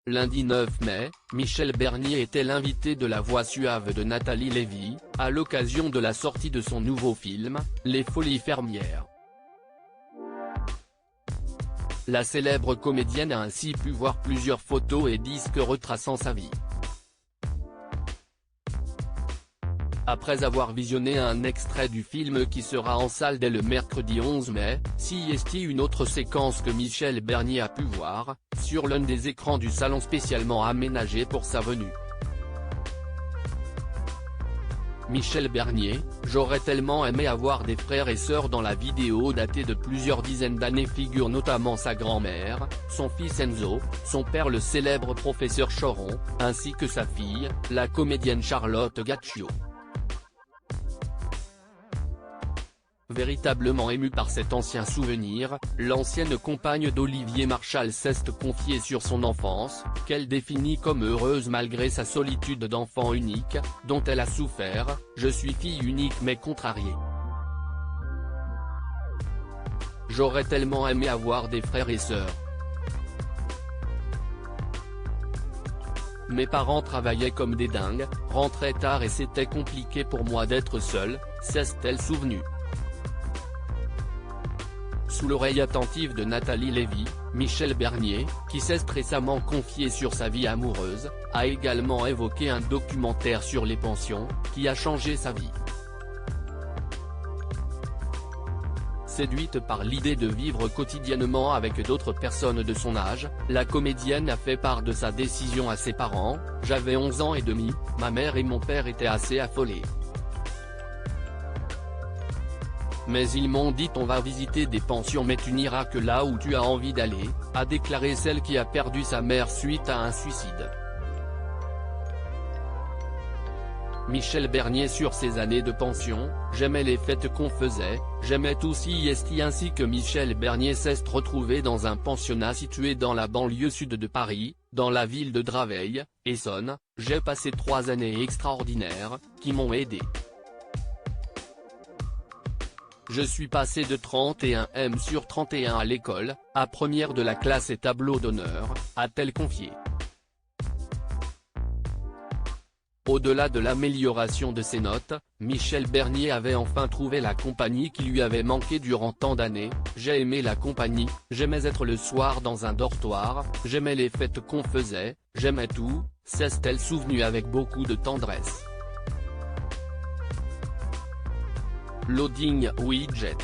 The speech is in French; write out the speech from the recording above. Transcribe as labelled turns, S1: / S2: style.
S1: Lundi 9 mai, Michel Bernier était l'invité de la voix suave de Nathalie Lévy, à l'occasion de la sortie de son nouveau film, Les Folies Fermières. La célèbre comédienne a ainsi pu voir plusieurs photos et disques retraçant sa vie. Après avoir visionné un extrait du film qui sera en salle dès le mercredi 11 mai, s'y est une autre séquence que Michel Bernier a pu voir, sur l'un des écrans du salon spécialement aménagé pour sa venue. Michel Bernier, j'aurais tellement aimé avoir des frères et sœurs. Dans la vidéo datée de plusieurs dizaines d'années figure notamment sa grand-mère, son fils Enzo, son père le célèbre professeur Choron, ainsi que sa fille, la comédienne Charlotte Gaccio. Véritablement émue par cet ancien souvenir, l'ancienne compagne d'Olivier Marchal s'est confiée sur son enfance, qu'elle définit comme heureuse malgré sa solitude d'enfant unique, dont elle a souffert. Je suis fille unique mais contrariée. J'aurais tellement aimé avoir des frères et sœurs. Mes parents travaillaient comme des dingues, rentraient tard et c'était compliqué pour moi d'être seule, s'est-elle souvenue. Sous l'oreille attentive de Nathalie Lévy, Michel Bernier, qui s'est récemment confié sur sa vie amoureuse, a également évoqué un documentaire sur les pensions, qui a changé sa vie. Séduite par l'idée de vivre quotidiennement avec d'autres personnes de son âge, la comédienne a fait part de sa décision à ses parents. J'avais 11 ans et demi, ma mère et mon père étaient assez affolés. Mais ils m'ont dit on va visiter des pensions mais tu n'iras que là où tu as envie d'aller, a déclaré celle qui a perdu sa mère suite à un suicide. Michel Bernier sur ses années de pension, j'aimais les fêtes qu'on faisait, j'aimais tout si ainsi que Michel Bernier s'est retrouvé dans un pensionnat situé dans la banlieue sud de Paris, dans la ville de Draveil, Essonne. J'ai passé 3 années extraordinaires, qui m'ont aidé. Je suis passé de 31 sur 31 à l'école, à première de la classe et tableau d'honneur, a-t-elle confié. Au-delà de l'amélioration de ses notes, Michel Bernier avait enfin trouvé la compagnie qui lui avait manqué durant tant d'années. J'ai aimé la compagnie, j'aimais être le soir dans un dortoir, j'aimais les fêtes qu'on faisait, j'aimais tout, s'est-elle souvenue avec beaucoup de tendresse. Loading Widget.